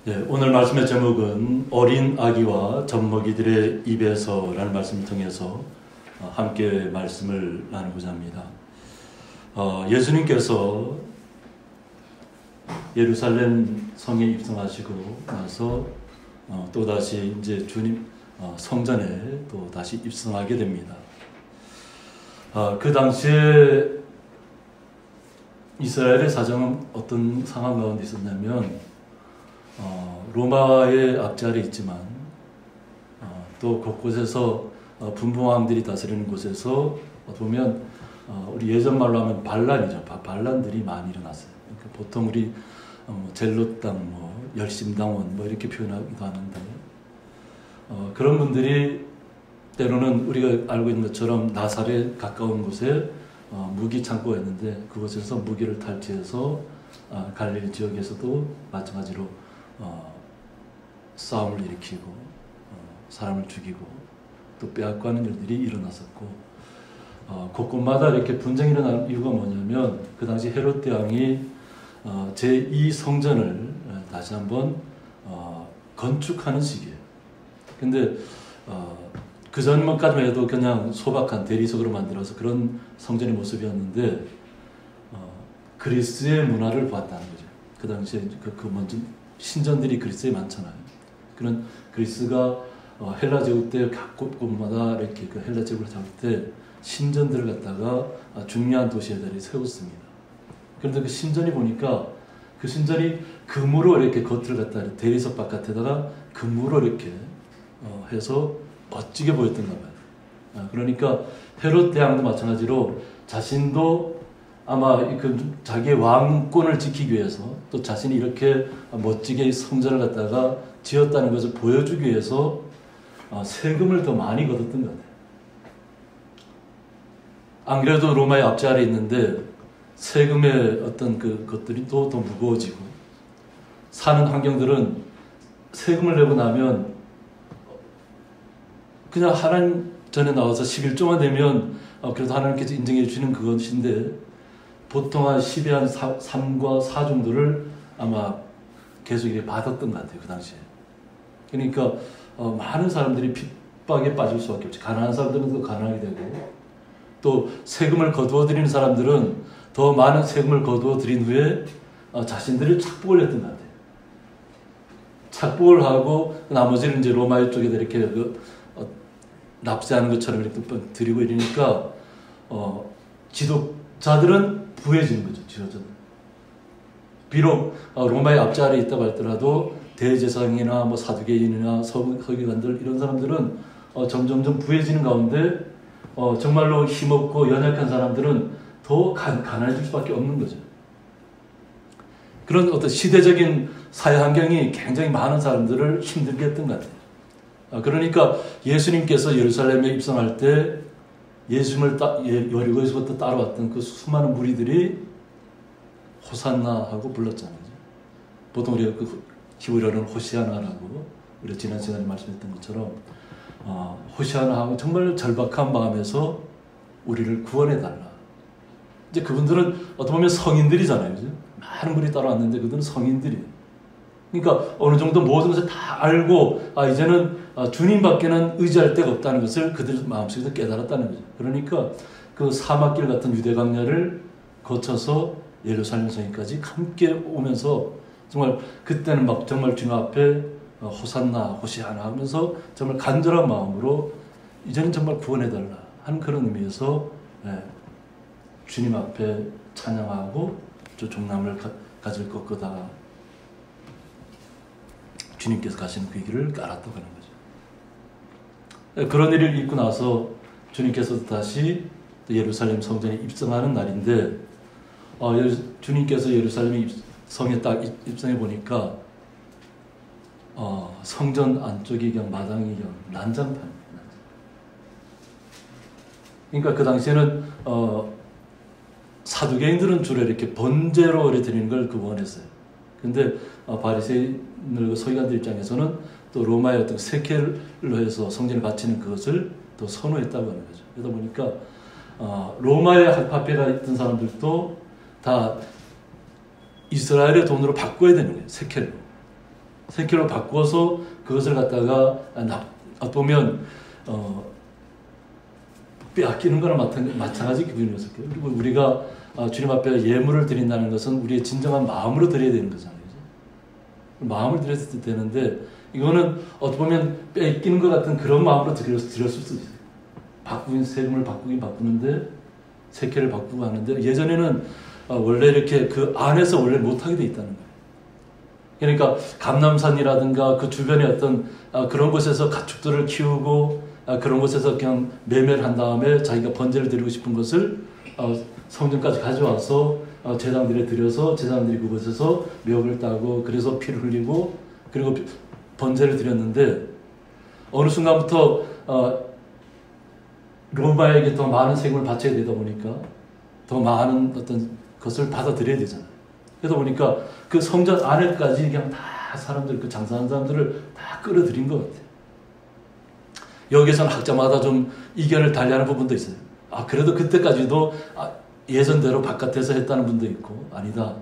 네, 오늘 말씀의 제목은 어린 아기와 젖먹이들의 입에서라는 말씀을 통해서 함께 말씀을 나누고자 합니다. 예수님께서 예루살렘 성에 입성하시고 나서 또다시 이제 주님 성전에 또 다시 입성하게 됩니다. 그 당시에 이스라엘의 사정은 어떤 상황 가운데 있었냐면 로마의 압제 있지만 또 곳곳에서 분봉왕들이 다스리는 곳에서 보면 우리 예전 말로 하면 반란이죠. 반란들이 많이 일어났어요. 그러니까 보통 우리 젤롯당, 열심당원 이렇게 표현하기도 하는데 그런 분들이 때로는 우리가 알고 있는 것처럼 나사렛 가까운 곳에 무기 창고가 있는데 그곳에서 무기를 탈취해서 갈릴리 지역에서도 마찬가지로 싸움을 일으키고 사람을 죽이고 또 빼앗고하는 일들이 일어났었고 곳곳마다 이렇게 분쟁이 일어나는 이유가 뭐냐면 그 당시 헤롯 대왕이 제2 성전을 다시 한번 건축하는 시기예요. 근데 그 전까지만 해도 그냥 소박한 대리석으로 만들어서 그런 성전의 모습이었는데 그리스의 문화를 보았다는 거죠. 그 당시에 그 먼저 신전들이 그리스에 많잖아요. 그런 그리스가 헬라 제국 때 각 곳곳마다 이렇게 그 헬라 제국을 잡을 때 신전들을 갖다가 중요한 도시에다 세웠습니다. 그런데 그 신전이 보니까 그 신전이 금으로 이렇게 겉을 갖다 대리석 바깥에다가 금으로 이렇게 해서 멋지게 보였던가 봐요. 그러니까 헤롯 대왕도 마찬가지로 자신도 아마 그 자기의 왕권을 지키기 위해서 또 자신이 이렇게 멋지게 성전을 갖다가 지었다는 것을 보여주기 위해서 세금을 더 많이 걷었던 것 같아요. 안 그래도 로마의 압제 아래 있는데 세금의 어떤 것들이 또 더 무거워지고 사는 환경들은 세금을 내고 나면 그냥 하나님 전에 나와서 11조만 되면 그래도 하나님께서 인정해 주시는 그것인데 보통 한 10에 한 3과 4 정도를 아마 계속 이렇게 받았던 것 같아요. 그 당시에. 그러니까 많은 사람들이 핍박에 빠질 수밖에 없지. 가난한 사람들은 더 가난하게 되고 또 세금을 거두어 드리는 사람들은 더 많은 세금을 거두어 드린 후에 자신들이 착복을 했던 것 같아요. 착복을 하고 나머지는 이제 로마 쪽에다 이렇게 납세하는 것처럼 이렇게 드리고 이러니까 지도자들은 부해지는 거죠. 지도자들. 비록 로마의 압제 아래에 있다고 할지라도 대제사장이나 사두개인이나 서기관들 이런 사람들은 점점점 부해지는 가운데 정말로 힘없고 연약한 사람들은 더 가난해질 수밖에 없는 거죠. 그런 어떤 시대적인 사회 환경이 굉장히 많은 사람들을 힘들게 했던 것 같아요. 그러니까 예수님께서 예루살렘에 입성할 때 예수님을 여리고에서부터 따라왔던 그 수많은 무리들이 호산나 하고 불렀잖아요. 보통 우리가 그 히브리어로는 호시아나라고 우리가 지난 시간에 말씀했던 것처럼 호시아나 하고 정말 절박한 마음에서 우리를 구원해달라. 이제 그분들은 어떻게 보면 성인들이잖아요. 그죠? 많은 분이 따라왔는데 그들은 성인들이에요. 그러니까 어느 정도 모든 것을 다 알고 이제는 주님밖에는 의지할 데가 없다는 것을 그들 마음속에서 깨달았다는 거죠. 그러니까 그 사막길 같은 유대 광야를 거쳐서 예루살렘 성까지 함께 오면서 정말 그때는 막 정말 주님 앞에 호산나 호시아나 하면서 정말 간절한 마음으로 이제는 정말 구원해달라 하는 그런 의미에서 주님 앞에 찬양하고 저 종남을 가질 것 거다. 주님께서 가시는 그 길을 깔았다고 하는 거죠. 그런 일을 있고 나서 주님께서 다시 예루살렘 성전에 입성하는 날인데 주님께서 예루살렘 성에 딱 입성해 보니까 성전 안쪽이 그냥 마당이 그냥 난장판이에요. 그러니까 그 당시에는 사두개인들은 주로 이렇게 번제로 드리는 걸 원했어요. 근데 바리새인들 서기관들 입장에서는 또 로마의 어떤 세켈로 해서 성전을 바치는 그것을 또 선호했다고 하는 거죠. 그러다 보니까 로마의 화폐가 있던 사람들도 다 이스라엘의 돈으로 바꿔야 되는 거예요. 세켈로. 생킬로 바꾸어서 그것을 갖다가 보면 빼앗기는 거나 마찬가지 기분이었을 거예요. 그리고 우리가 주님 앞에 예물을 드린다는 것은 우리의 진정한 마음으로 드려야 되는 거잖아요. 마음을 드렸을 때 되는데 이거는 어떻게 보면 뺏기는 것 같은 그런 마음으로 드렸을 수도 있어요. 세금을 바꾸는데 세계를 바꾸고 하는데 예전에는 원래 이렇게 그 안에서 원래 못하게 돼 있다는 거예요. 그러니까 감남산이라든가 그 주변의 어떤 그런 곳에서 가축들을 키우고 그런 곳에서 그냥 매매를 한 다음에 자기가 번제를 드리고 싶은 것을 성전까지 가져와서 제사장들에 드려서 제사장들이 그곳에서 묘를 따고 그래서 피를 흘리고 그리고 번제를 드렸는데 어느 순간부터 로마에게 더 많은 세금을 바쳐야 되다 보니까 더 많은 어떤 것을 받아들여야 되잖아요. 그러다 보니까 그 성전 안에까지 그냥 다 사람들, 그 장사하는 사람들을 다 끌어들인 것 같아요. 여기서는 학자마다 좀 이견을 달리하는 부분도 있어요. 그래도 그때까지도 예전대로 바깥에서 했다는 분도 있고, 아니다.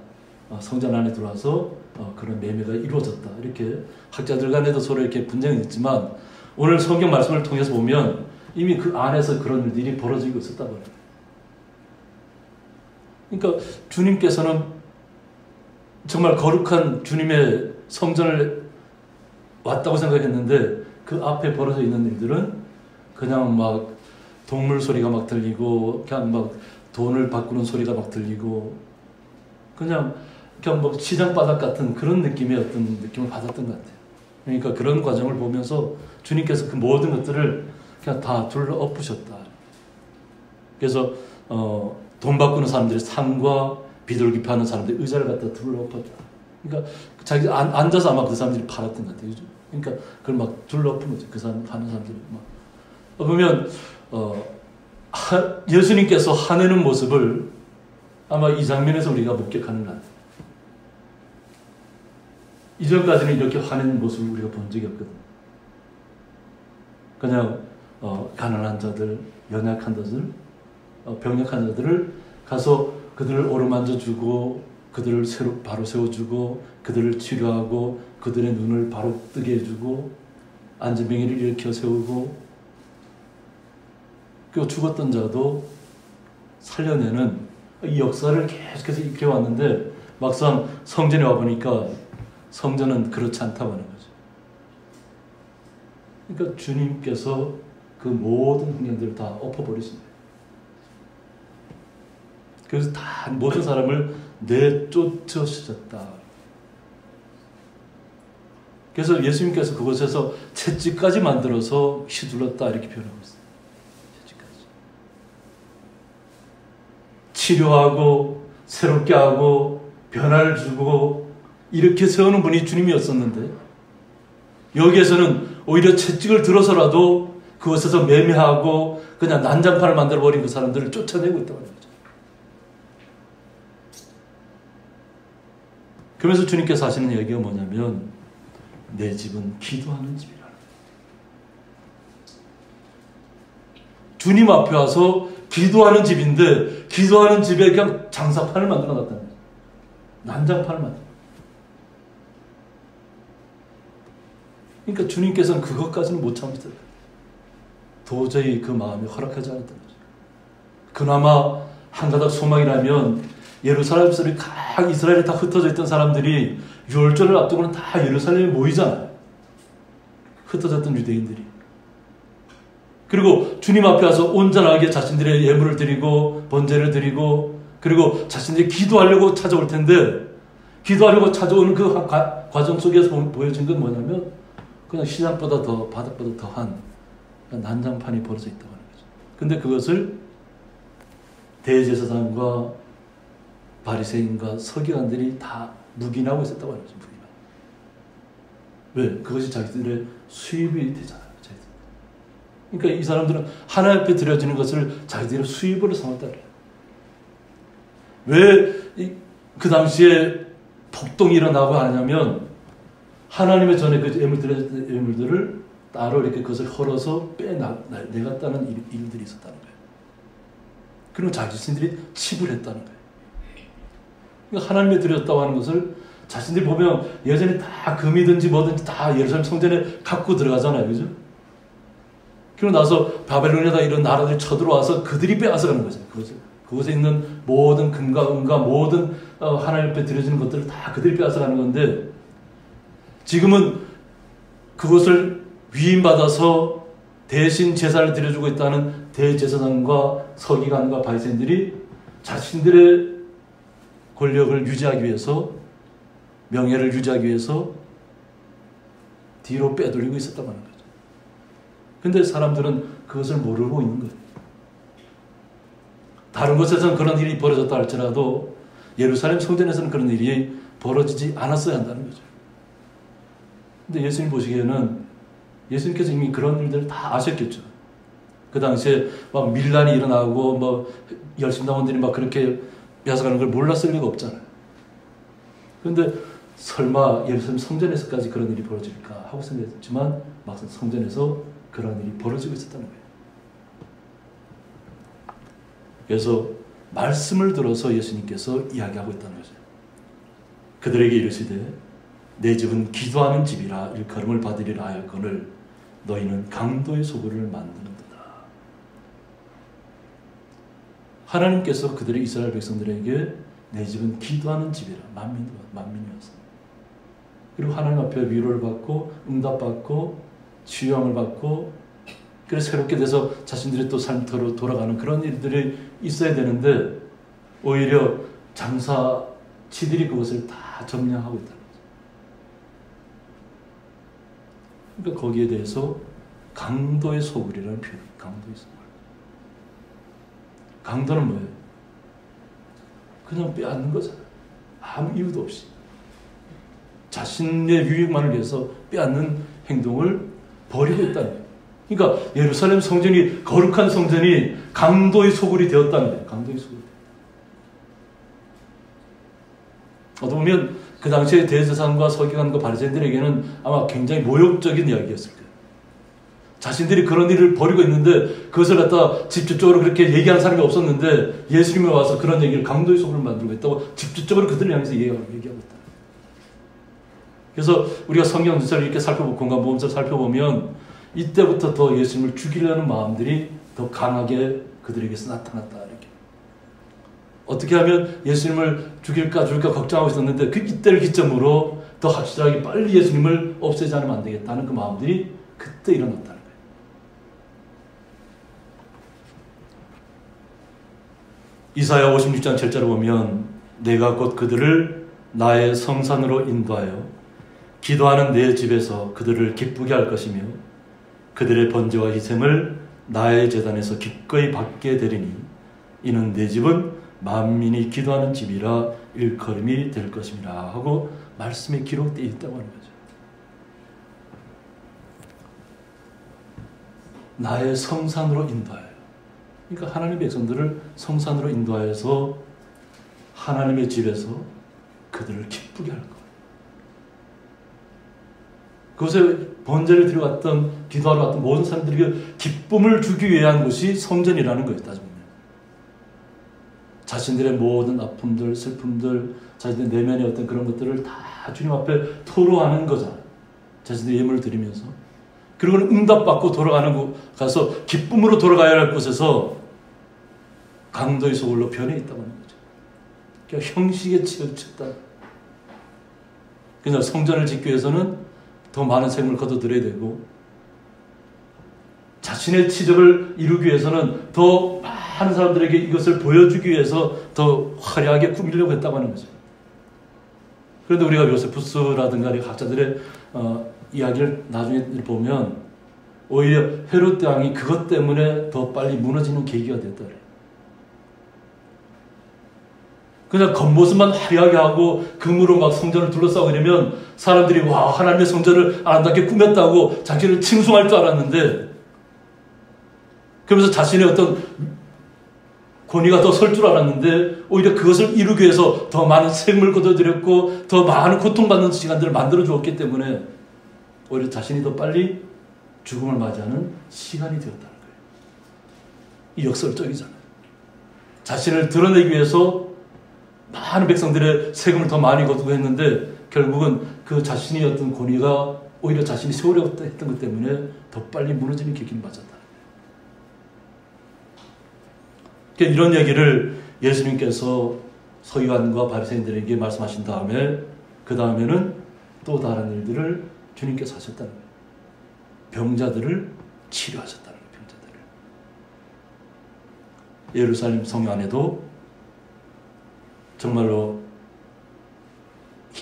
성전 안에 들어와서 그런 매매가 이루어졌다. 이렇게 학자들 간에도 서로 이렇게 분쟁이 있지만, 오늘 성경 말씀을 통해서 보면 이미 그 안에서 그런 일들이 벌어지고 있었다고 해요. 그러니까 주님께서는 정말 거룩한 주님의 성전을 왔다고 생각했는데 그 앞에 벌어져 있는 일들은 그냥 막 동물 소리가 막 들리고 그냥 막 돈을 바꾸는 소리가 막 들리고 그냥 뭐 시장 바닥 같은 그런 느낌의 어떤 느낌을 받았던 것 같아요. 그러니까 그런 과정을 보면서 주님께서 그 모든 것들을 그냥 다 둘러 엎으셨다. 그래서 돈 바꾸는 사람들의 상과 비둘기 파는 사람들의 의자를 갖다 둘러 엎었다. 그러니까 자기 앉아서 아마 그 사람들이 팔았던 것 같아요. 그죠? 그러니까 그걸 막 둘러 엎은 거죠. 그 사람 하는 사람들이 막 보면 예수님께서 화내는 모습을 아마 이 장면에서 우리가 목격하는 것 같아요. 이전까지는 이렇게 화내는 모습을 우리가 본 적이 없거든요. 그냥 가난한 자들, 연약한 자들, 병약한 자들을 가서 그들을 어루만져주고 그들을 바로 세워주고 그들을 치료하고 그들의 눈을 바로 뜨게 해주고 안진뱅이를 일으켜 세우고 그리고 죽었던 자도 살려내는 이 역사를 계속해서 이끌어왔는데 막상 성전에 와보니까 성전은 그렇지 않다고 하는 거죠. 그러니까 주님께서 그 모든 흥행들을 다 엎어버리신 거예요. 그래서 다 모든 사람을 내쫓으셨다. 그래서 예수님께서 그곳에서 채찍까지 만들어서 휘둘렀다 이렇게 표현하고 있어요. 채찍까지. 치료하고 새롭게 하고 변화를 주고 이렇게 세우는 분이 주님이었었는데 여기에서는 오히려 채찍을 들어서라도 그곳에서 매매하고 그냥 난장판을 만들어버린 그 사람들을 쫓아내고 있다고 합니다. 그러면서 주님께서 하시는 얘기가 뭐냐면 내 집은 기도하는 집이라. 주님 앞에 와서 기도하는 집인데 기도하는 집에 그냥 장사판을 만들어 놨다는 거예요. 난장판을 만들어. 그러니까 주님께서는 그것까지는 못 참으셨어요. 도저히 그 마음이 허락하지 않았던 거죠. 그나마 한 가닥 소망이라면 예루살렘에서 각 이스라엘에 다 흩어져 있던 사람들이 유월절을 앞두고는 다 예루살렘에 모이잖아요. 흩어졌던 유대인들이. 그리고 주님 앞에 와서 온전하게 자신들의 예물을 드리고 번제를 드리고 그리고 자신들이 기도하려고 찾아올 텐데 기도하려고 찾아오는 그 과정 속에서 보여진 건 뭐냐면 그냥 시장보다 더 바닥보다 더한 난장판이 벌어져 있다고 하는 거죠. 근데 그것을 대제사장과 바리새인과 서기관들이 다 묵인하고 있었다고 하는 거죠. 왜? 그것이 자기들의 수입이 되잖아요. 그러니까 이 사람들은 하나님 앞에 드려지는 것을 자기들의 수입으로 삼았다 그래요. 왜 그 당시에 폭동이 일어나고 하냐면 하나님의 전에 그 예물들의 예물들을 따로 이렇게 그것을 헐어서 빼내갔다는 일들이 있었다는 거예요. 그리고 자기 자신들이 치불했다는 거예요. 그러니까 하나님의 드렸다고 하는 것을 자신들이 보면 예전에 다 금이든지 뭐든지 다 예루살렘 성전에 갖고 들어가잖아요. 그죠? 그러고 나서 바벨론에다 이런 나라들이 쳐들어와서 그들이 빼앗아가는 거죠. 그곳에 있는 모든 금과 은과 모든 하나님 앞에 드려지는 것들을 다 그들이 빼앗아가는 건데, 지금은 그것을 위임받아서 대신 제사를 드려주고 있다는 대제사장과 서기관과 바리새인들이 자신들의 권력을 유지하기 위해서, 명예를 유지하기 위해서 뒤로 빼돌리고 있었다고 하는 거죠. 근데 사람들은 그것을 모르고 있는 거예요. 다른 곳에서는 그런 일이 벌어졌다 할지라도 예루살렘 성전에서는 그런 일이 벌어지지 않았어야 한다는 거죠. 근데 예수님 보시기에는 예수님께서 이미 그런 일들을 다 아셨겠죠. 그 당시에 막 밀란이 일어나고 뭐 열심당원들이 막 그렇게 빼앗아가는 걸 몰랐을 리가 없잖아요. 그런데 설마 예루살렘 성전에서까지 그런 일이 벌어질까 하고 생각했지만 막상 성전에서 그런 일이 벌어지고 있었다는 거예요. 그래서 말씀을 들어서 예수님께서 이야기하고 있다는 거죠. 그들에게 이르시되 내 집은 기도하는 집이라 일컬음을 받으리라 하였거늘 너희는 강도의 소굴을 만드는도다. 하나님께서 그들의 이스라엘 백성들에게 내 집은 기도하는 집이라, 만민이었습니다. 그리고 하나님 앞에 위로를 받고 응답받고 치유함을 받고 그래서 새롭게 돼서 자신들의 또 삶터로 돌아가는 그런 일들이 있어야 되는데 오히려 장사치들이 그것을 다 점령하고 있다는 거죠. 그러니까 거기에 대해서 강도의 소굴이라는 표현입니다. 강도의 소굴. 강도는 뭐예요? 그냥 빼앗는 거잖아요. 아무 이유도 없이. 자신의 유익만을 위해서 빼앗는 행동을 벌이고 있다는 거예요. 그러니까 예루살렘 성전이, 거룩한 성전이 강도의 소굴이 되었다는 거예요. 강도의 소굴. 어떻게 보면 그 당시에 대제사장과 서기관과 바리새인들에게는 아마 굉장히 모욕적인 이야기였을 거예요. 자신들이 그런 일을 벌이고 있는데 그것을 갖다 직접적으로 그렇게 얘기하는 사람이 없었는데 예수님이 와서 그런 얘기를 강도의 소굴을 만들고 있다고 직접적으로 그들을 향해서 얘기하고 있다. 그래서 우리가 성경 전체를 이렇게 살펴보고 공간보험서를 살펴보면 이때부터 더 예수님을 죽이려는 마음들이 더 강하게 그들에게서 나타났다. 이렇게. 어떻게 하면 예수님을 죽일까 걱정하고 있었는데 그 이때를 기점으로 더 확실하게 빨리 예수님을 없애지 않으면 안 되겠다는 그 마음들이 그때 일어났다는 거예요. 이사야 56장 7절을 보면 내가 곧 그들을 나의 성산으로 인도하여 기도하는 내 집에서 그들을 기쁘게 할 것이며 그들의 번제와 희생을 나의 제단에서 기꺼이 받게 되리니 이는 내 집은 만민이 기도하는 집이라 일컬음이 될 것입니다 하고 말씀에 기록되어 있다고 하는 거죠. 나의 성산으로 인도하여. 그러니까 하나님의 백성들을 성산으로 인도하여서 하나님의 집에서 그들을 기쁘게 할 거예요. 그곳에 번제를 드리러 왔던, 기도하러 왔던 모든 사람들에게 기쁨을 주기 위한 곳이 성전이라는 거예요. 따지면 자신들의 모든 아픔들, 슬픔들, 자신들의 내면의 어떤 그런 것들을 다 주님 앞에 토로하는 거잖아요. 자신들의 예물을 드리면서. 그리고 응답받고 돌아가는 곳, 가서 기쁨으로 돌아가야 할 곳에서 강도의 소굴로 변해 있다고 하는 거죠. 그러니까 형식에 치우쳤다. 그래서 성전을 짓기 위해서는 더 많은 생명을 거둬들여야 되고 자신의 치적을 이루기 위해서는 더 많은 사람들에게 이것을 보여주기 위해서 더 화려하게 꾸미려고 했다고 하는 거죠. 그런데 우리가 요세푸스라든가 학자들의 이야기를 나중에 보면 오히려 헤롯 왕이 그것 때문에 더 빨리 무너지는 계기가 됐다 그래요. 그냥 겉모습만 화려하게 하고 금으로 막 성전을 둘러싸고 이러면 사람들이 와 하나님의 성전을 아름답게 꾸몄다고 자기를 칭송할 줄 알았는데 그러면서 자신의 어떤 권위가 더 설 줄 알았는데 오히려 그것을 이루기 위해서 더 많은 생명을 거둬들였고 더 많은 고통받는 시간들을 만들어 주었기 때문에 오히려 자신이 더 빨리 죽음을 맞이하는 시간이 되었다는 거예요. 이 역설적이잖아요. 자신을 드러내기 위해서 많은 백성들의 세금을 더 많이 거두고 했는데 결국은 그 자신이 어떤 권위가 오히려 자신이 세우려고 했던 것 때문에 더 빨리 무너지는 계기를 맞았다. 그러니까 이런 얘기를 예수님께서 서기관과 바리새인들에게 말씀하신 다음에 그 다음에는 또 다른 일들을 주님께서 하셨다는 거예요. 병자들을 치료하셨다는 거예요. 병자들을. 예루살렘 성령 안에도 정말로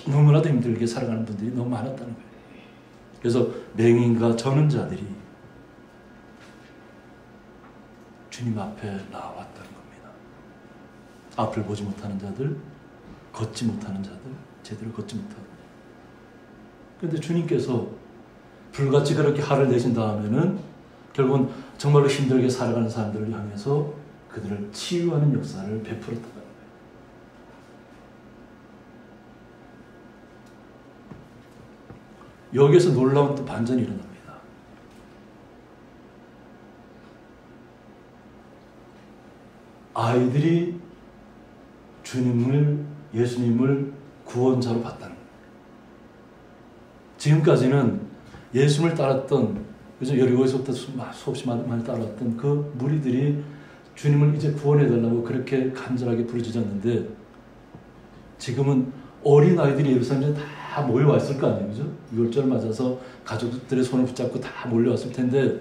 너무나도 힘들게 살아가는 분들이 너무 많았다는 거예요. 그래서 맹인과 저는 자들이 주님 앞에 나왔다는 겁니다. 앞을 보지 못하는 자들, 걷지 못하는 자들, 제대로 걷지 못하는. 그런데 주님께서 불같이 그렇게 화를 내신 다음에는 결국은 정말로 힘들게 살아가는 사람들을 향해서 그들을 치유하는 역사를 베풀었다는 거예요. 여기에서 놀라운 또 반전이 일어납니다. 아이들이 예수님을 구원자로 봤다는 거예요. 지금까지는 예수님을 따랐던, 그죠? 여리고에서부터 수없이 많이 따라왔던 그 무리들이 주님을 이제 구원해달라고 그렇게 간절하게 부르짖었는데, 지금은 어린아이들이 예루살렘에 다 몰려왔을 거 아니에요. 그죠? 유월절 맞아서 가족들의 손을 붙잡고 다 몰려왔을 텐데,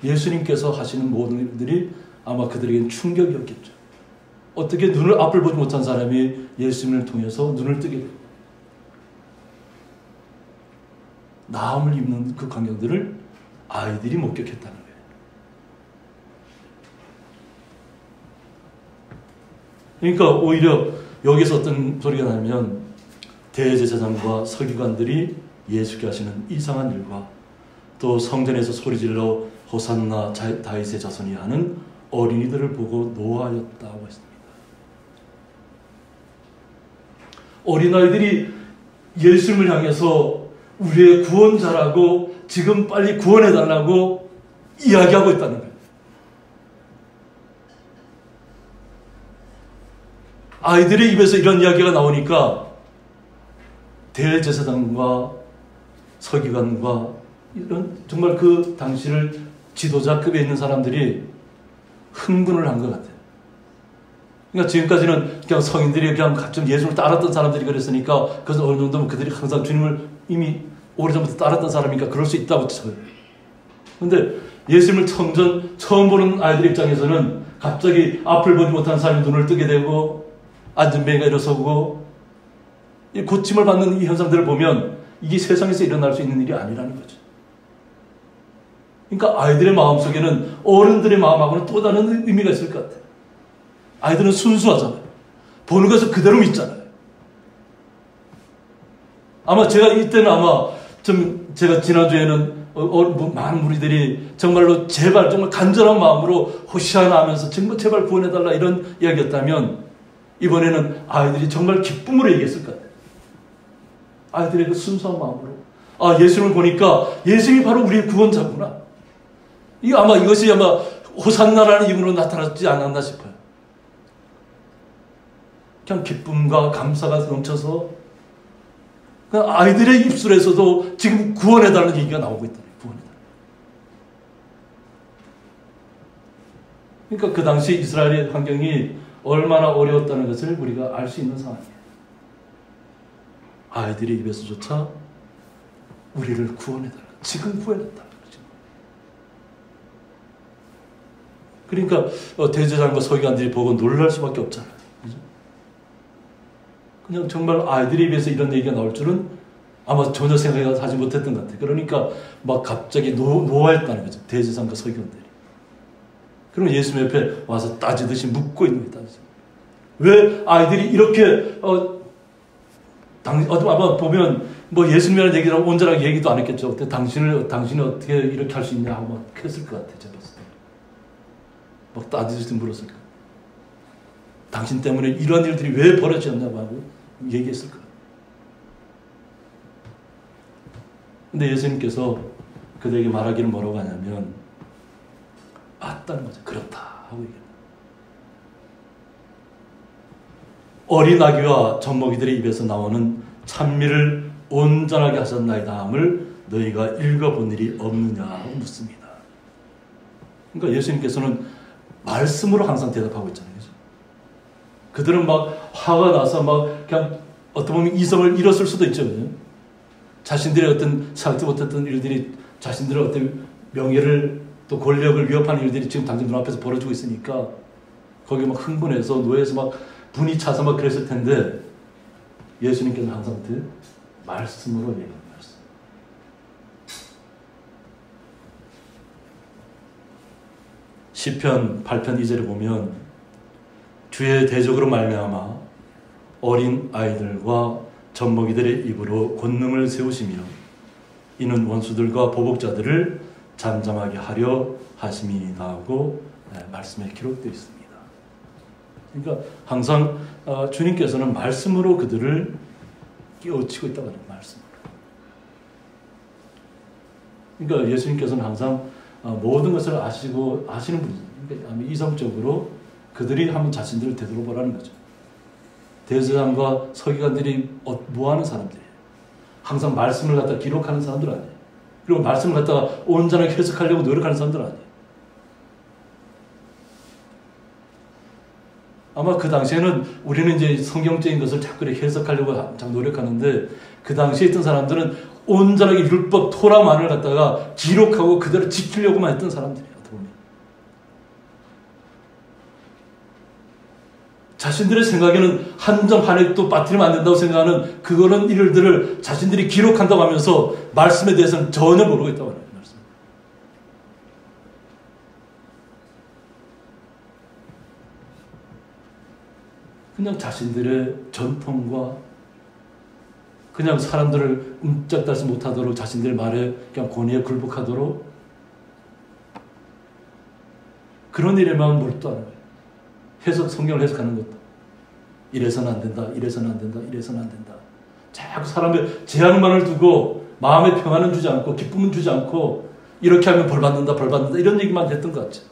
예수님께서 하시는 모든 일들이 아마 그들에게는 충격이었겠죠. 어떻게 앞을 보지 못한 사람이 예수님을 통해서 눈을 뜨게 되고, 나음을 입는 그 광경들을 아이들이 목격했다는 거예요. 그러니까 오히려 여기서 어떤 소리가 나면 대제사장과 서기관들이 예수께 하시는 이상한 일과 또 성전에서 소리질러 호산나 다윗의 자손이 하는 어린이들을 보고 노하였다고 했습니다. 어린아이들이 예수님을 향해서 우리의 구원자라고 지금 빨리 구원해달라고 이야기하고 있다는 거예요. 아이들의 입에서 이런 이야기가 나오니까 대제사장과 서기관과 이런 정말 그 당시를 지도자급에 있는 사람들이 흥분을 한 것 같아요. 그러니까 지금까지는 그냥 성인들이 그냥 좀 예수를 따랐던 사람들이 그랬으니까 그래서 어느 정도면 그들이 항상 주님을 이미 오래전부터 따랐던 사람이니까 그럴 수 있다고 쳐요. 그런데 예수님을 처음 보는 아이들 입장에서는 갑자기 앞을 보지 못하는 사람이 눈을 뜨게 되고 앉은 뱅이가 일어서고 이 고침을 받는 이 현상들을 보면 이게 세상에서 일어날 수 있는 일이 아니라는 거죠. 그러니까 아이들의 마음속에는 어른들의 마음하고는 또 다른 의미가 있을 것 같아요. 아이들은 순수하잖아요. 보는 것을 그대로 믿잖아요. 아마 제가 이때는 제가 지난주에는 많은 무리들이 정말로 제발 정말 간절한 마음으로 호시아나 하면서 정말 제발 구원해달라 이런 이야기였다면 이번에는 아이들이 정말 기쁨으로 얘기했을 것 같아요. 아이들의 그 순수한 마음으로 예수님을 보니까 예수님이 바로 우리의 구원자구나. 이것이 아마 호산나라는 이름으로 나타나지 않았나 싶어요. 그냥 기쁨과 감사가 넘쳐서 아이들의 입술에서도 지금 구원해달라는 얘기가 나오고 있다. 구원해달라. 그러니까 그 당시 이스라엘의 환경이 얼마나 어려웠다는 것을 우리가 알 수 있는 상황이에요. 아이들의 입에서조차 우리를 구원해달라. 지금 구원해달라. 그러니까 대제사장과 서기관들이 보고 놀랄 수밖에 없잖아요. 그죠? 그냥 정말 아이들의 입에서 이런 얘기가 나올 줄은 아마 전혀 생각하지 못했던 것 같아요. 그러니까 막 갑자기 노하였다는 거죠. 대제사장과 서기관들이. 그러면 예수님 옆에 와서 따지듯이 묻고 있는 거예요. 왜 아이들이 이렇게 아마 보면 예수님이라는 얘기를 온전하게 얘기도 안 했겠죠. 당신이 어떻게 이렇게 할 수 있냐 하고 막 했을 것 같아요. 제가 봤을 때. 막 따지듯이 물었을 거예요. 당신 때문에 이런 일들이 왜 벌어졌냐고 하고 얘기했을 거예요. 근데 예수님께서 그들에게 말하기를 뭐라고 하냐면 맞다는 거죠. 그렇다 하고 얘기합니다. 어린 아기와 젖먹이들의 입에서 나오는 찬미를 온전하게 하셨나이다 함을 너희가 읽어본 일이 없느냐고 묻습니다. 그러니까 예수님께서는 말씀으로 항상 대답하고 있잖아요. 그죠? 그들은 막 화가 나서 막 그냥 어떻게 보면 이성을 잃었을 수도 있죠. 그죠? 자신들의 어떤 생각도 못했던 일들이 자신들의 어떤 명예를 또 권력을 위협하는 일들이 지금 당장 눈앞에서 벌어지고 있으니까 거기에 막 흥분해서 노예에서 막 분이 차서 막 그랬을 텐데 예수님께서는 항상 어떻게 말씀으로 얘기합니다. 시편 8편 2절에 보면 주의 대적으로 말미암아 어린 아이들과 젖먹이들의 입으로 권능을 세우시며 이는 원수들과 보복자들을 잠잠하게 하려 하심이니이다 하고 말씀에 기록되어 있습니다. 그러니까 항상 주님께서는 말씀으로 그들을 깨우치고 있다고 하는 말씀. 그러니까 예수님께서는 항상 모든 것을 아시는 분이죠. 그러니까 이성적으로 그들이 한번 자신들을 되돌아보라는 거죠. 대제사장과 서기관들이 뭐하는 사람들이에요? 항상 말씀을 갖다 기록하는 사람들 아니에요. 그리고 말씀을 갖다가 온전하게 해석하려고 노력하는 사람들 아니에요. 아마 그 당시에는 우리는 이제 성경적인 것을 자꾸 이렇게 해석하려고 자꾸 노력하는데 그 당시에 있던 사람들은 온전하게 율법 토라만을 갖다가 기록하고 그대로 지키려고만 했던 사람들이에요. 어떻게 보면. 자신들의 생각에는 한 점 한 획도 빠뜨리면 안 된다고 생각하는 그거는 일들을 자신들이 기록한다고 하면서 말씀에 대해서는 전혀 모르고 있다고 합니다. 그냥 자신들의 전통과 그냥 사람들을 움짝달지 못하도록 자신들 말에 그냥 권위에 굴복하도록 그런 일에만 몰두하는 거예요. 성경을 해석하는 것도 이래서는 안 된다, 이래서는 안 된다, 이래서는 안 된다. 자꾸 사람의 제한만을 두고 마음의 평안은 주지 않고 기쁨은 주지 않고 이렇게 하면 벌 받는다, 벌 받는다 이런 얘기만 했던 것 같죠.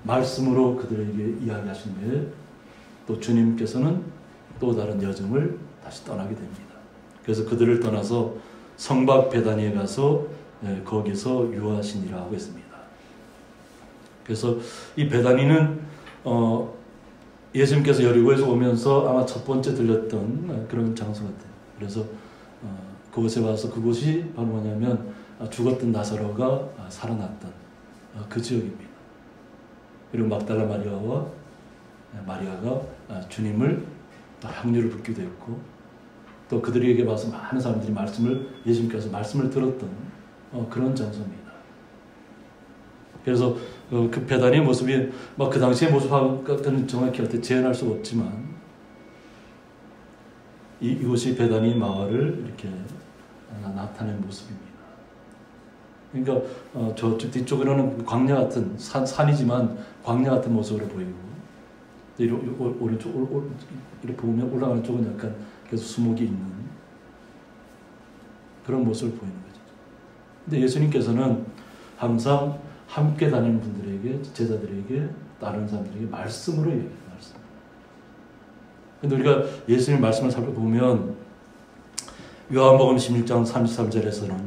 말씀으로 그들에게 이야기하신 후에 또 주님께서는 또 다른 여정을 다시 떠나게 됩니다. 그래서 그들을 떠나서 성박 베다니에 가서 거기서 유하시니라 하고 있습니다. 그래서 이 베다니는 예수님께서 여리고에서 오면서 아마 첫 번째 들렸던 그런 장소 같아요. 그래서 그곳에 와서 그곳이 바로 뭐냐면 죽었던 나사로가 살아났던 그 지역입니다. 그리고 막달라 마리아가 주님을 향유를 붓기도 했고 또 그들에게 와서 많은 사람들이 예수님께서 말씀을 들었던 그런 장소입니다. 그래서 그 베다니의 모습이 그 당시의 모습과는 정확히 할 때 재현할 수 없지만 이곳이 베다니 마을을 이렇게 나타낸 모습입니다. 그러니까 저쪽 뒤쪽으로는 광야 같은 산이지만 광야 같은 모습으로 보이고 오른쪽 이렇게 보면 올라가는 쪽은 약간 계속 수목이 있는 그런 모습을 보이는 거죠. 근데 예수님께서는 항상 함께 다니는 분들에게 제자들에게 다른 사람들에게 말씀으로 얘기해요. 말씀. 근데 우리가 예수님 말씀을 살펴보면 요한복음 16장 33절에서는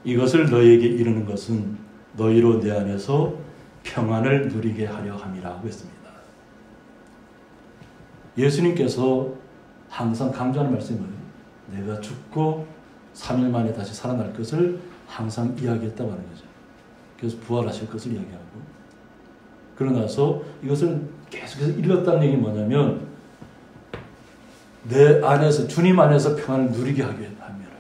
이것을 너희에게 이르는 것은 너희로 내 안에서 평안을 누리게 하려 함이라고 했습니다. 예수님께서 항상 강조하는 말씀이 뭐예요? 내가 죽고 3일 만에 다시 살아날 것을 항상 이야기했다고 하는 거죠. 그래서 부활하실 것을 이야기하고 그러나서 이것을 계속해서 일렀다는 얘기는 뭐냐면 내 안에서 주님 안에서 평안을 누리게 하기 위함이라.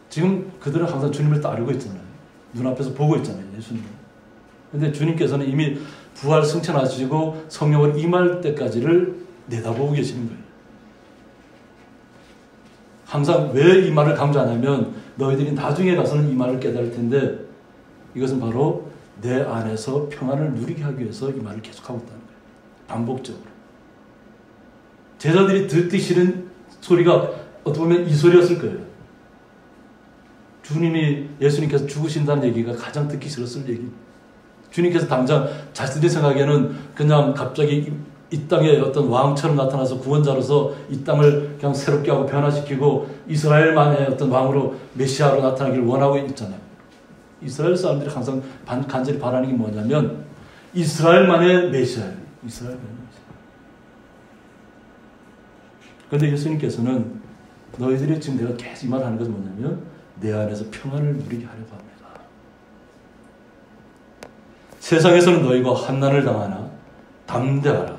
지금 그들은 항상 주님을 따르고 있잖아요. 눈앞에서 보고 있잖아요. 예수님. 그런데 주님께서는 이미 부활 승천하시고 성령을 임할 때까지를 내다보고 계시는 거예요. 항상 왜 이 말을 강조하냐면 너희들이 나중에 가서는 이 말을 깨달을 텐데 이것은 바로 내 안에서 평안을 누리게 하기 위해서 이 말을 계속하고 있다는 거예요. 반복적으로. 제자들이 듣기 싫은 소리가 어떻게 보면 이 소리였을 거예요. 예수님께서 죽으신다는 얘기가 가장 듣기 싫었을 얘기. 주님께서 당장 자신들이 생각에는 그냥 갑자기 이 땅에 어떤 왕처럼 나타나서 구원자로서 이 땅을 그냥 새롭게 하고 변화시키고 이스라엘만의 어떤 왕으로 메시아로 나타나기를 원하고 있잖아요. 이스라엘 사람들이 항상 간절히 바라는 게 뭐냐면 이스라엘만의 메시아예요. 이스라엘만의 메시아. 그런데 예수님께서는 너희들이 지금 내가 계속 이 말 하는 것은 뭐냐면 내 안에서 평안을 누리게 하려고 합니다. 세상에서는 너희가 환난을 당하나 담대하라.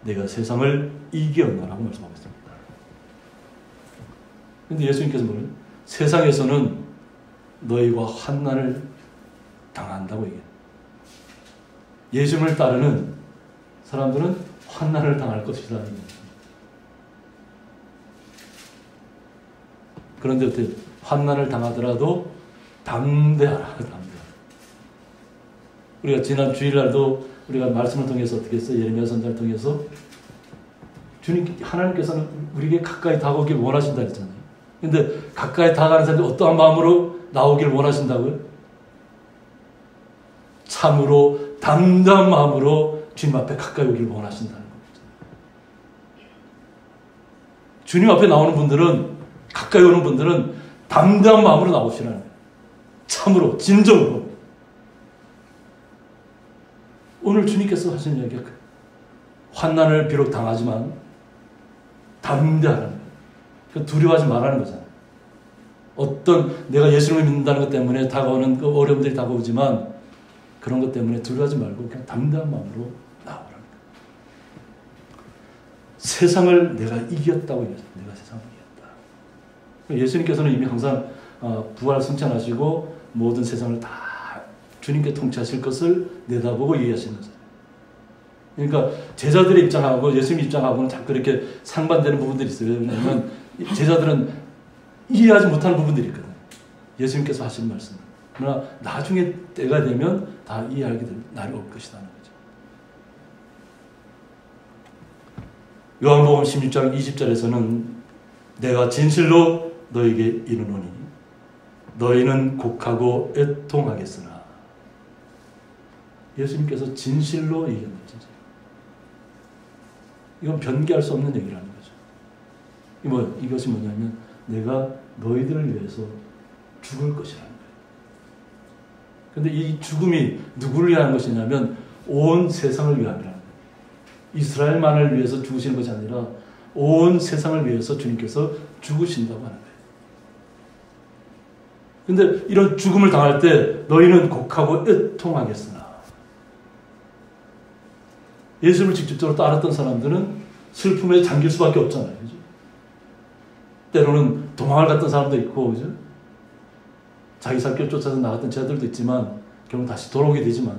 내가 세상을 이겼노라고 말씀하고 있습니다. 그런데 예수님께서 뭐래요? 세상에서는 너희가 환난을 당한다고 얘기해요. 예수님을 따르는 사람들은 환난을 당할 것이다. 그런데 어때? 환난을 당하더라도 담대하라. 우리가 지난 주일날도 우리가 말씀을 통해서 어떻게 했어요? 예레미야 선지자를 통해서 하나님께서는 우리에게 가까이 다가오길 원하신다 했잖아요. 근데 가까이 다가가는 사람들이 어떠한 마음으로 나오길 원하신다고요? 참으로 담대한 마음으로 주님 앞에 가까이 오길 원하신다는 거죠. 주님 앞에 나오는 분들은, 가까이 오는 분들은 담대한 마음으로 나오시라는 거예요. 참으로, 진정으로. 오늘 주님께서 하신 이야기가 환난을 비록 당하지만 담대하라는 거예요. 두려워하지 말라는 거잖아요. 어떤 내가 예수님을 믿는다는 것 때문에 다가오는 그 어려움들이 다가오지만 그런 것 때문에 두려워하지 말고 그냥 담대한 마음으로 나오라는 거예요. 세상을 내가 이겼다고 얘기했어요. 내가 세상을 이겼다. 예수님께서는 이미 항상 부활 승천하시고 모든 세상을 다 주님께 통치하실 것을 내다보고 얘기하시는 거죠. 그러니까 제자들의 입장하고 예수님 입장하고는 자꾸 이렇게 상반되는 부분들이 있어요. 왜냐하면 제자들은 이해하지 못하는 부분들이 있거든요. 예수님께서 하신 말씀. 그러나 나중에 때가 되면 다 이해하게 될 날이 올 것이라는 거죠. 요한복음 16장 20절에서는 내가 진실로 너에게 이르노니 너희는 곡하고 애통하겠으나 예수님께서 진실로 얘기합니다. 이건 변기할 수 없는 얘기라는 거죠. 이것이 뭐냐면 내가 너희들을 위해서 죽을 것이라는 거예요. 그런데 이 죽음이 누구를 위한 것이냐면 온 세상을 위함이라는 거예요. 이스라엘만을 위해서 죽으시는 것이 아니라 온 세상을 위해서 주님께서 죽으신다고 하는 거예요. 그런데 이런 죽음을 당할 때 너희는 곡하고 애통하겠으나 예수님을 직접적으로 따랐던 사람들은 슬픔에 잠길 수밖에 없잖아요. 그죠? 때로는 도망을 갔던 사람도 있고, 그죠? 자기 살길 쫓아서 나갔던 자들도 있지만, 결국 다시 돌아오게 되지만,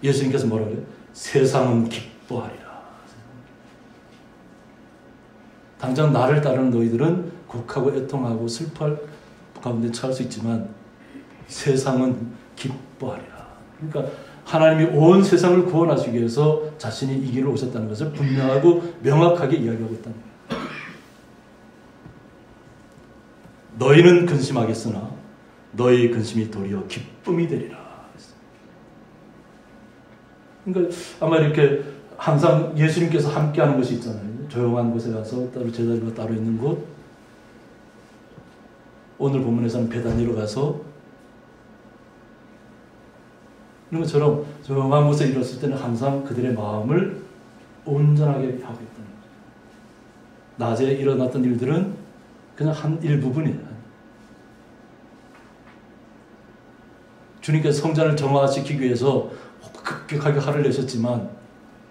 예수님께서 뭐라고 그래요? 세상은 기뻐하리라. 당장 나를 따르는 너희들은 곡하고 애통하고 슬퍼할 가운데 처할 수 있지만, 세상은 기뻐하리라. 그러니까 하나님이 온 세상을 구원하시기 위해서 자신이 이 길을 오셨다는 것을 분명하고 명확하게 이야기하고 있다는 거예요. 너희는 근심하겠으나 너희 근심이 도리어 기쁨이 되리라. 그러니까 아마 이렇게 항상 예수님께서 함께하는 것이 있잖아요. 조용한 곳에 가서 따로 제자들과 따로 있는 곳. 오늘 본문에서는 베다니로 가서 이런 것처럼 조용한 곳에 이뤘을 때는 항상 그들의 마음을 온전하게 하고 있다는 거죠. 낮에 일어났던 일들은 그냥 한 일부분이에요. 주님께서 성전을 정화시키기 위해서 급격하게 화를 내셨지만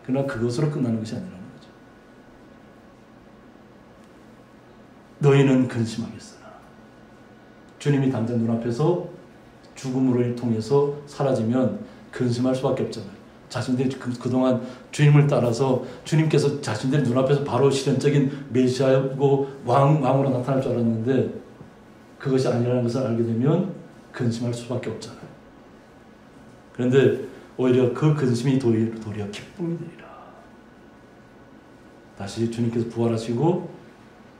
그러나 그것으로 끝나는 것이 아니라는 거죠. 너희는 근심하겠으나 주님이 당장 눈앞에서 죽음으로 통해서 사라지면 근심할 수밖에 없잖아요. 자신들이 그동안 주님을 따라서 주님께서 자신들의 눈앞에서 바로 실현적인 메시아고 왕으로 나타날 줄 알았는데 그것이 아니라는 것을 알게 되면 근심할 수밖에 없잖아요. 그런데 오히려 그 근심이 도리어 기쁨이 되리라. 다시 주님께서 부활하시고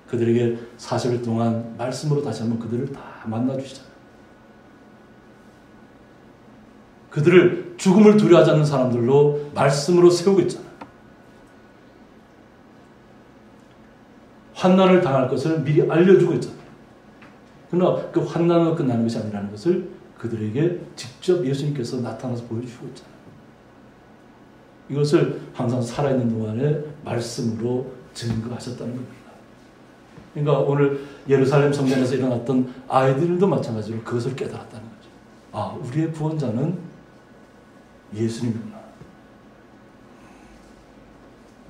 그들에게 40일 동안 말씀으로 다시 한번 그들을 다 만나주시잖아요. 그들을 죽음을 두려워하지 않는 사람들로 말씀으로 세우고 있잖아요. 환난을 당할 것을 미리 알려주고 있잖아요. 그러나 그 환난으로 끝나는 것이 아니라는 것을 그들에게 직접 예수님께서 나타나서 보여주고 있잖아요. 이것을 항상 살아있는 동안에 말씀으로 증거하셨다는 겁니다. 그러니까 오늘 예루살렘 성전에서 일어났던 아이들도 마찬가지로 그것을 깨달았다는 거죠. 아, 우리의 구원자는 예수님이구나.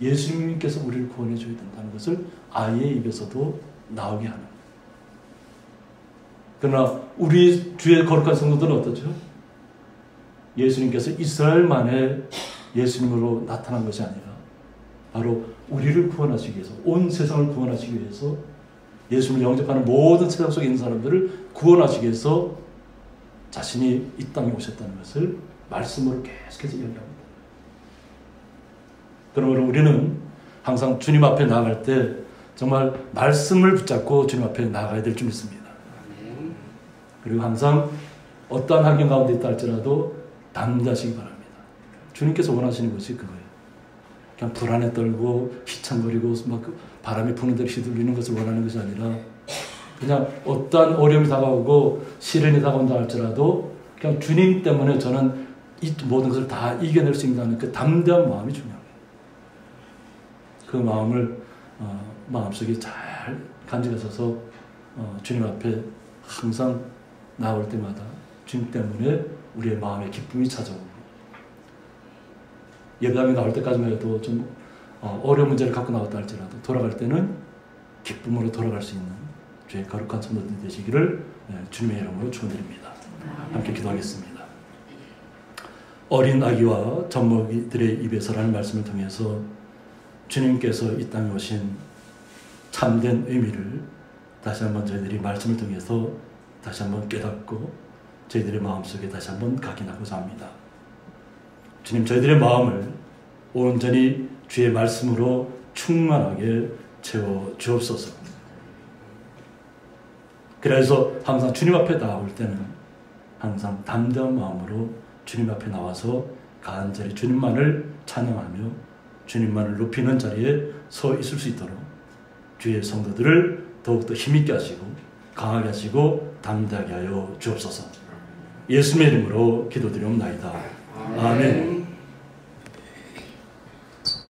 예수님께서 우리를 구원해 줘야 된다는 것을 아이의 입에서도 나오게 하는. 그러나 우리 주의 거룩한 성도들은 어떻죠? 예수님께서 이스라엘만의 예수님으로 나타난 것이 아니라 바로 우리를 구원하시기 위해서, 온 세상을 구원하시기 위해서, 예수님을 영접하는 모든 세상 속에 있는 사람들을 구원하시기 위해서 자신이 이 땅에 오셨다는 것을 말씀으로 계속해서 이야기합니다. 그러므로 우리는 항상 주님 앞에 나아갈 때 정말 말씀을 붙잡고 주님 앞에 나아가야 될 줄 믿습니다. 그리고 항상 어떠한 환경 가운데 있다 할지라도 담대하시기 바랍니다. 주님께서 원하시는 것이 그거예요. 그냥 불안에 떨고 휘청거리고 막 바람이 부는 대로 휘둘리는 것을 원하는 것이 아니라 그냥 어떠한 어려움이 다가오고 시련이 다가온다 할지라도 그냥 주님 때문에 저는 이 모든 것을 다 이겨낼 수 있다는 그 담대한 마음이 중요합니다. 그 마음을 마음속에 잘 간직하셔서 주님 앞에 항상 나올 때마다 주님 때문에 우리의 마음에 기쁨이 찾아오고 예배당에 나올 때까지만 해도 좀 어려운 문제를 갖고 나왔다 할지라도 돌아갈 때는 기쁨으로 돌아갈 수 있는 주의 거룩한 성도들 되시기를 주님의 이름으로 축원드립니다. 함께 기도하겠습니다. 어린 아기와 젖먹이들의 입에서라는 말씀을 통해서 주님께서 이 땅에 오신 참된 의미를 다시 한번 저희들이 말씀을 통해서 다시 한번 깨닫고 저희들의 마음속에 다시 한번 각인하고자 합니다. 주님, 저희들의 마음을 온전히 주의 말씀으로 충만하게 채워 주옵소서. 그래서 항상 주님 앞에 나올 때는 항상 담대한 마음으로 주님 앞에 나와서 간절히 주님만을 찬양하며 주님만을 높이는 자리에 서 있을 수 있도록 주의 성도들을 더욱더 힘있게 하시고 강하게 하시고 담대하게 하여 주옵소서. 예수님의 이름으로 기도드리옵나이다. 아멘.